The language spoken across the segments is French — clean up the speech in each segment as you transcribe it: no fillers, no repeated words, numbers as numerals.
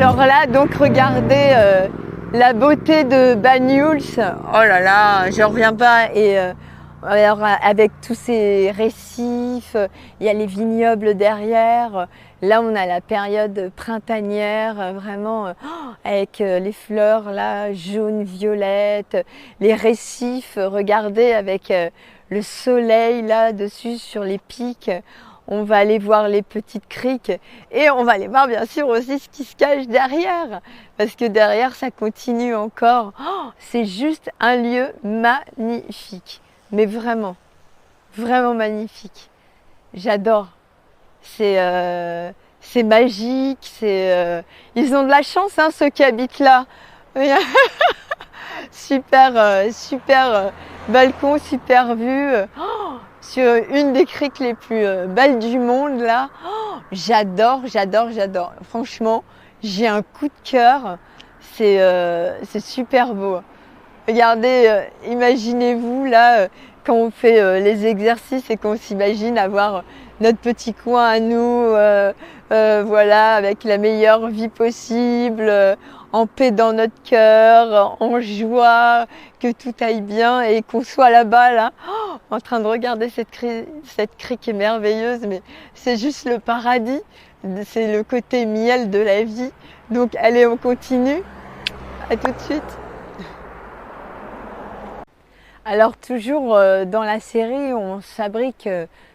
Alors là, donc regardez la beauté de Banyuls. Oh là là, je reviens pas. Et alors avec tous ces récifs, il y a les vignobles derrière. Là, on a la période printanière, vraiment avec les fleurs là, jaunes, violettes, les récifs. Regardez avec le soleil là dessus sur les pics. On va aller voir les petites criques et on va aller voir bien sûr aussi ce qui se cache derrière. Parce que derrière, ça continue encore. Oh, c'est juste un lieu magnifique. Mais vraiment, vraiment magnifique. J'adore. C'est magique. Ils ont de la chance, hein, ceux qui habitent là. Super balcon, super vue. Oh, sur une des criques les plus belles du monde là. Oh, j'adore. Franchement, j'ai un coup de cœur. C'est super beau. Regardez, imaginez-vous là, quand on fait les exercices et qu'on s'imagine avoir notre petit coin à nous, voilà, avec la meilleure vie possible, en paix dans notre cœur, en joie, que tout aille bien et qu'on soit là-bas, là, en train de regarder cette crique qui est merveilleuse, mais c'est juste le paradis, c'est le côté miel de la vie. Donc allez, on continue. À tout de suite. Alors toujours dans la série, on fabrique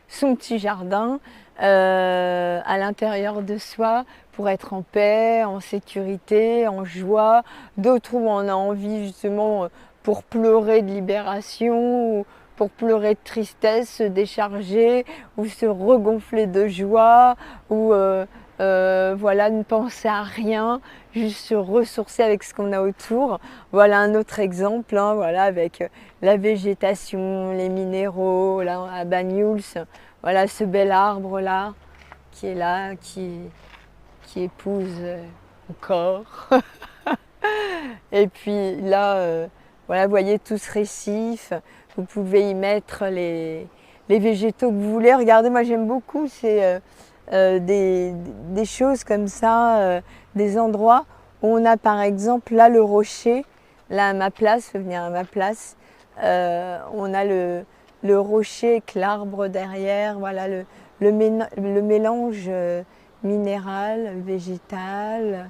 son petit jardin à l'intérieur de soi pour être en paix, en sécurité, en joie. D'autres où on a envie justement pour pleurer de libération, ou pour pleurer de tristesse, se décharger ou se regonfler de joie ou voilà, ne penser à rien, juste se ressourcer avec ce qu'on a autour. Voilà un autre exemple, hein, voilà, avec la végétation, les minéraux, là, à Banyuls, voilà ce bel arbre là, qui épouse encore. Et puis là, voilà, vous voyez tout ce récif, vous pouvez y mettre les végétaux que vous voulez. Regardez, moi j'aime beaucoup, c'est des choses comme ça, des endroits où on a par exemple là le rocher, là à ma place, faut venir à ma place, on a le rocher avec l'arbre derrière, voilà le mélange minéral, végétal,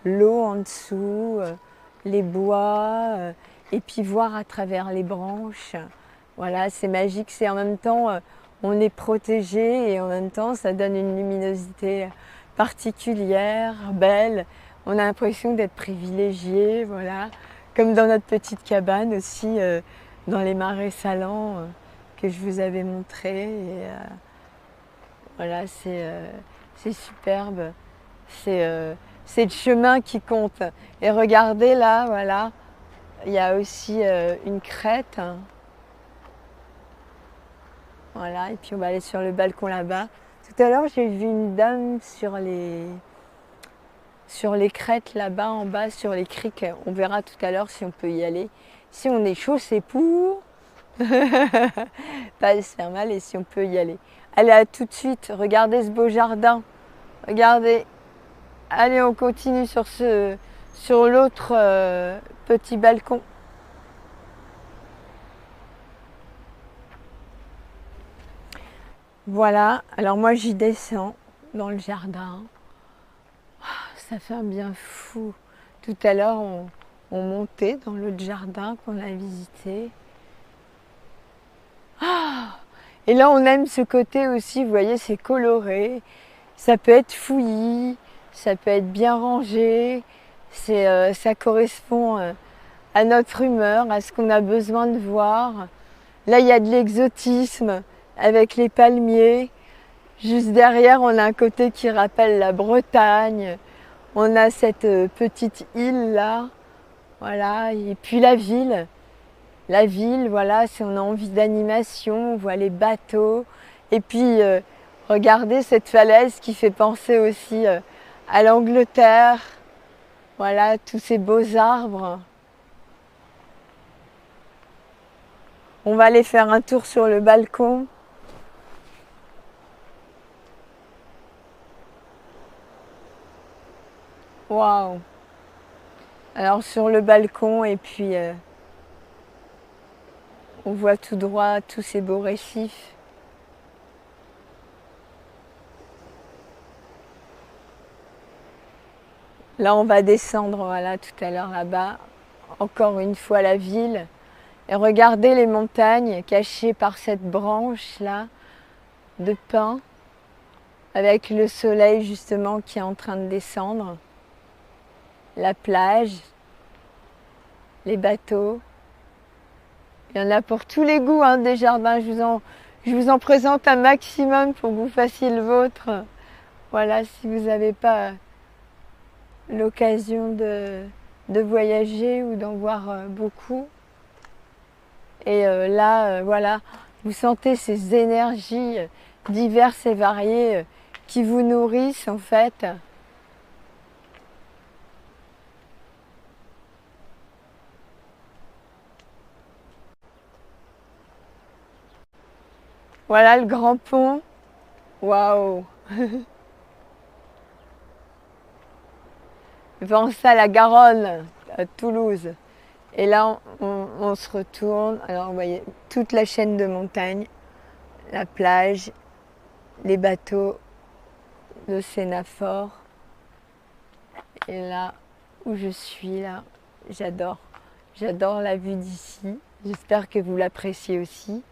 l'eau en dessous, les bois, et puis voir à travers les branches. Voilà, c'est magique, c'est en même temps, on est protégé et en même temps, ça donne une luminosité particulière, belle. On a l'impression d'être privilégié, voilà. Comme dans notre petite cabane aussi, dans les marais salants que je vous avais montré. Et, voilà, c'est superbe. C'est le chemin qui compte. Et regardez là, voilà, il y a aussi une crête. Voilà, et puis on va aller sur le balcon là-bas. Tout à l'heure, j'ai vu une dame sur les crêtes là-bas, en bas, sur les criques. On verra tout à l'heure si on peut y aller. Si on est chaud, c'est pour. Pas se faire mal et si on peut y aller. Allez, à tout de suite. Regardez ce beau jardin. Regardez. Allez, on continue sur l'autre petit balcon. Voilà, alors moi j'y descends dans le jardin. Ça fait un bien fou. Tout à l'heure, on montait dans l'autre jardin qu'on a visité. Et là, on aime ce côté aussi, vous voyez, c'est coloré. Ça peut être fouillis, ça peut être bien rangé. Ça correspond à notre humeur, à ce qu'on a besoin de voir. Là, il y a de l'exotisme avec les palmiers. Juste derrière, on a un côté qui rappelle la Bretagne. On a cette petite île là, voilà, et puis la ville. La ville, voilà, si on a envie d'animation, on voit les bateaux. Et puis, regardez cette falaise qui fait penser aussi à l'Angleterre. Voilà, tous ces beaux arbres. On va aller faire un tour sur le balcon. Waouh! Alors sur le balcon et puis on voit tout droit tous ces beaux récifs. Là on va descendre, voilà, tout à l'heure là-bas, encore une fois la ville. Et regardez les montagnes cachées par cette branche là de pin, avec le soleil justement qui est en train de descendre. La plage, les bateaux. Il y en a pour tous les goûts, hein, des jardins. Je vous en présente un maximum pour que vous fassiez le vôtre. Voilà, si vous n'avez pas l'occasion de voyager ou d'en voir beaucoup. Et là, voilà, vous sentez ces énergies diverses et variées qui vous nourrissent en fait. Voilà le grand pont. Waouh! Devant ça, la Garonne, à Toulouse. Et là, on se retourne. Alors, vous voyez toute la chaîne de montagnes, la plage, les bateaux, le Sénaphore. Et là où je suis, là, j'adore. J'adore la vue d'ici. J'espère que vous l'appréciez aussi.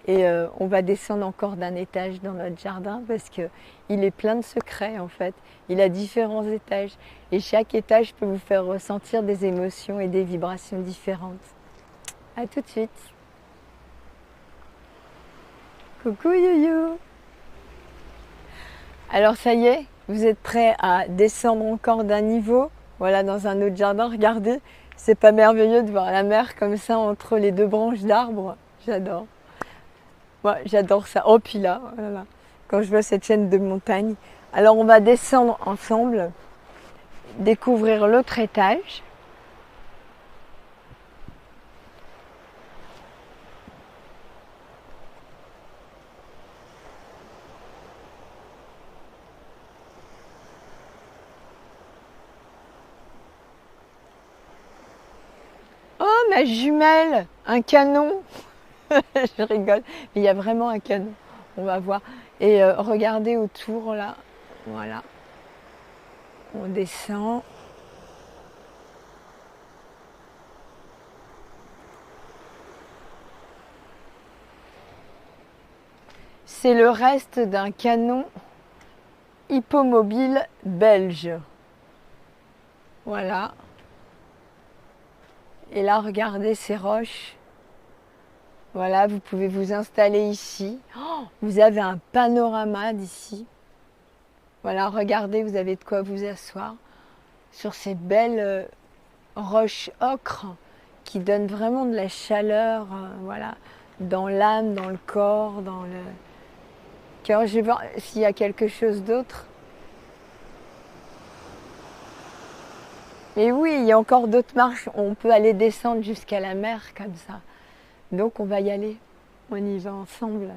Et on va descendre encore d'un étage dans notre jardin parce qu'il est plein de secrets en fait. Il a différents étages et chaque étage peut vous faire ressentir des émotions et des vibrations différentes. A tout de suite. Coucou Youyou. Alors ça y est, vous êtes prêts à descendre encore d'un niveau. Voilà, dans un autre jardin, regardez. C'est pas merveilleux de voir la mer comme ça entre les deux branches d'arbres. J'adore. Moi, j'adore ça. Oh, puis là, voilà, quand je vois cette chaîne de montagnes. Alors, on va descendre ensemble, découvrir l'autre étage. Oh, ma jumelle! Un canon! Je rigole, mais il y a vraiment un canon. On va voir. Et regardez autour là. Voilà. On descend. C'est le reste d'un canon hippomobile belge. Voilà. Et là, regardez ces roches. Voilà, vous pouvez vous installer ici. Oh, vous avez un panorama d'ici. Voilà, regardez, vous avez de quoi vous asseoir sur ces belles roches ocre qui donnent vraiment de la chaleur, voilà, dans l'âme, dans le corps, dans le cœur. Je vais voir s'il y a quelque chose d'autre. Mais oui, il y a encore d'autres marches. On peut aller descendre jusqu'à la mer comme ça. Donc on va y aller. On y va ensemble.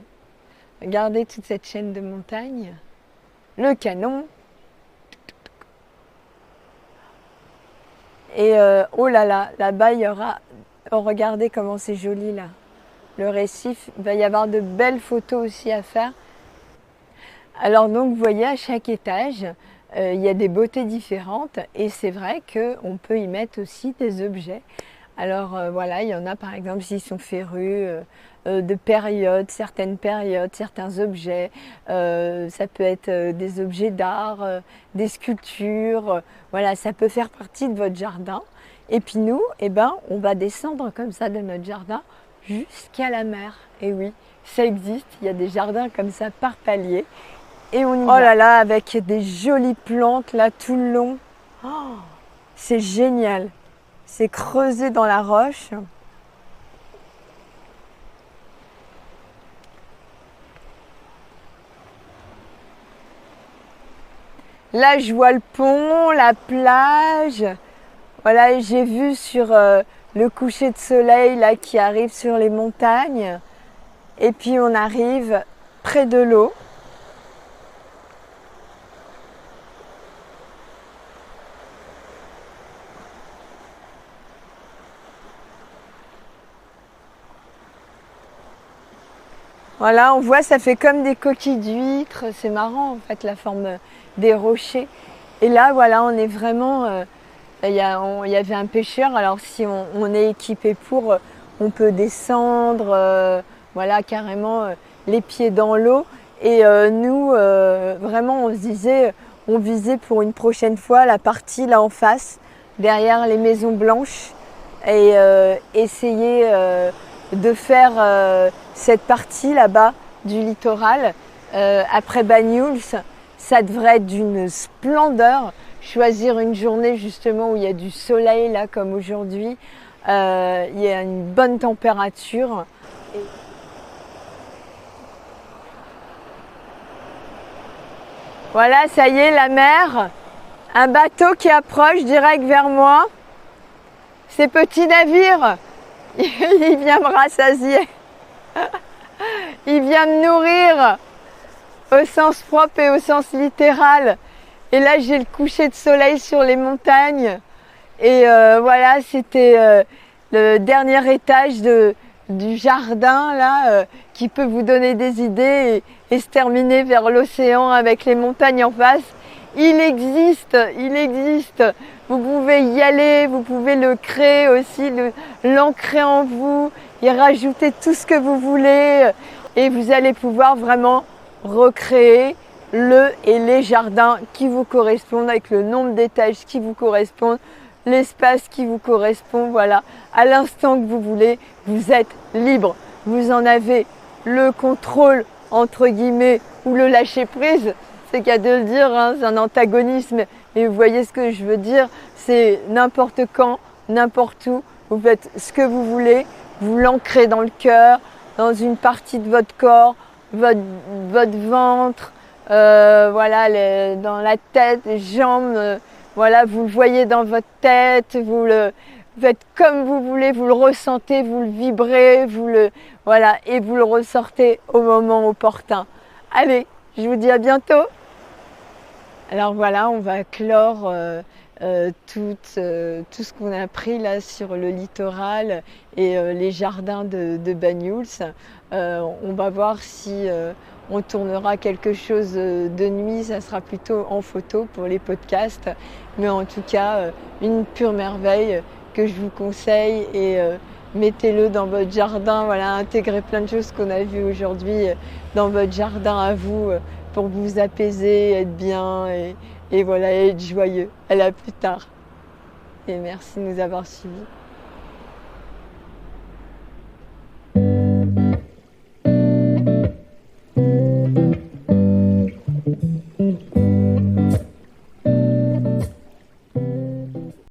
Regardez toute cette chaîne de montagnes. Le canon. Et oh là là, là-bas il y aura... Oh, regardez comment c'est joli là. Le récif. Il va y avoir de belles photos aussi à faire. Alors donc vous voyez, à chaque étage, il y a des beautés différentes. Et c'est vrai qu'on peut y mettre aussi des objets. Alors voilà, il y en a par exemple s'ils sont férus de périodes, certaines périodes, certains objets. Ça peut être des objets d'art, des sculptures. Voilà, ça peut faire partie de votre jardin. Et puis nous, eh ben, on va descendre comme ça de notre jardin jusqu'à la mer. Et oui, ça existe. Il y a des jardins comme ça par palier. Et on y va. Oh là là, avec des jolies plantes là tout le long. Oh, c'est génial. C'est creusé dans la roche. Là, je vois le pont, la plage. Voilà, j'ai vu sur le coucher de soleil là qui arrive sur les montagnes. Et puis on arrive près de l'eau. Voilà, on voit, ça fait comme des coquilles d'huîtres. C'est marrant en fait la forme des rochers. Et là, voilà, on est vraiment. Il y avait un pêcheur. Alors si on est équipé pour, on peut descendre, voilà, carrément les pieds dans l'eau. Et nous, vraiment, on se disait, on visait pour une prochaine fois la partie là en face, derrière les maisons blanches, et essayer de faire cette partie là-bas du littoral après Banyuls. Ça devrait être d'une splendeur. Choisir une journée justement où il y a du soleil là comme aujourd'hui, il y a une bonne température. Voilà, ça y est, la mer. Un bateau qui approche direct vers moi. Ces petits navires, il vient me rassasier. Il vient me nourrir au sens propre et au sens littéral. Et là, j'ai le coucher de soleil sur les montagnes. Et voilà, c'était le dernier étage du jardin là, qui peut vous donner des idées et se terminer vers l'océan avec les montagnes en face. Il existe, il existe. Vous pouvez y aller, vous pouvez le créer aussi, l'ancrer en vous, y rajouter tout ce que vous voulez. Et vous allez pouvoir vraiment recréer le et les jardins qui vous correspondent, avec le nombre d'étages qui vous correspondent, l'espace qui vous correspond, voilà. À l'instant que vous voulez, vous êtes libre. Vous en avez le contrôle, entre guillemets, ou le lâcher prise. C'est qu'à de le dire, hein, c'est un antagonisme. Mais vous voyez ce que je veux dire, c'est n'importe quand, n'importe où, vous faites ce que vous voulez, vous l'ancrez dans le cœur, dans une partie de votre corps, votre ventre, voilà, dans la tête, les jambes, voilà, vous le voyez dans votre tête, vous le faites comme vous voulez, vous le ressentez, vous le vibrez, voilà, et vous le ressortez au moment opportun. Allez, je vous dis à bientôt. Alors voilà, on va clore tout ce qu'on a appris là sur le littoral et les jardins de Banyuls. On va voir si on tournera quelque chose de nuit, ça sera plutôt en photo pour les podcasts. Mais en tout cas, une pure merveille que je vous conseille et mettez-le dans votre jardin. Voilà, intégrez plein de choses qu'on a vues aujourd'hui dans votre jardin à vous pour vous apaiser, être bien et voilà, être joyeux. À la plus tard. Et merci de nous avoir suivis.